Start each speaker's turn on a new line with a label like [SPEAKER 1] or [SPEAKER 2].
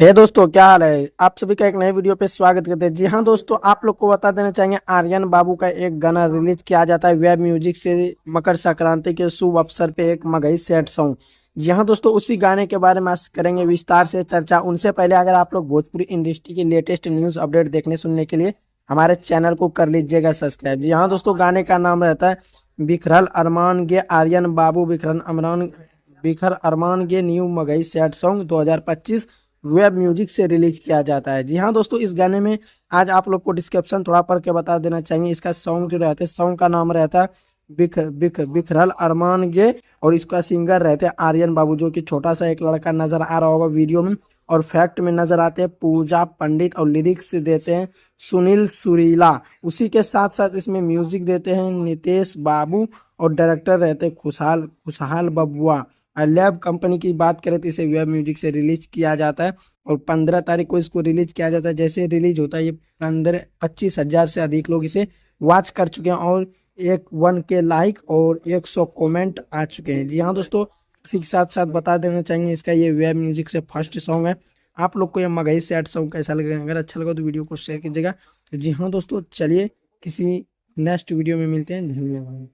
[SPEAKER 1] हे दोस्तों, क्या हाल है। आप सभी का एक नए वीडियो पे स्वागत करते हैं। जी हाँ दोस्तों, आप लोग को बता देना चाहेंगे आर्यन बाबू का एक गाना रिलीज किया जाता है वेब म्यूजिक से मकर संक्रांति के शुभ अवसर पे, एक मगही सैड सॉन्ग। जी हाँ दोस्तों, उसी गाने के बारे में आज करेंगे विस्तार से चर्चा। उनसे पहले अगर आप लोग भोजपुरी इंडस्ट्री की लेटेस्ट न्यूज अपडेट देखने सुनने के लिए हमारे चैनल को कर लीजिएगा सब्सक्राइब। जी हाँ दोस्तों, गाने का नाम रहता है बिखरल अरमान गे आर्यन बाबू बिखर अरमान गे new Magahi sad song 2025 web music से रिलीज किया जाता है। जी हाँ दोस्तों, इस गाने में आज आप लोग को डिस्क्रिप्शन थोड़ा पढ़ के बता देना चाहिए। इसका सॉन्ग जो रहता है, सॉन्ग का नाम रहता है बिखरल अरमान गे, और इसका सिंगर रहते हैं आर्यन बाबू, जो कि छोटा सा एक लड़का नजर आ रहा होगा वीडियो में। और फैक्ट में नजर आते हैं पूजा पंडित, और लिरिक्स देते हैं सुनील सुरीला। उसी के साथ साथ इसमें म्यूजिक देते हैं नितेश बाबू, और डायरेक्टर रहते हैं खुशहाल खुशहाल बबुआ। लैब कंपनी की बात करें तो इसे वेब म्यूजिक से रिलीज किया जाता है, और 15 तारीख को इसको रिलीज किया जाता है। जैसे रिलीज होता है ये 25,000 से अधिक लोग इसे वॉच कर चुके हैं, और 1K लाइक और 100 कमेंट आ चुके हैं। जी हाँ दोस्तों, इसी के साथ साथ बता देना चाहेंगे इसका ये वेब म्यूजिक से फर्स्ट सॉन्ग है। आप लोग को ये मगही सैड सॉन्ग कैसा लगेगा? अगर अच्छा लगा तो वीडियो को शेयर कीजिएगा। तो जी हाँ दोस्तों, चलिए किसी नेक्स्ट वीडियो में मिलते हैं। धन्यवाद।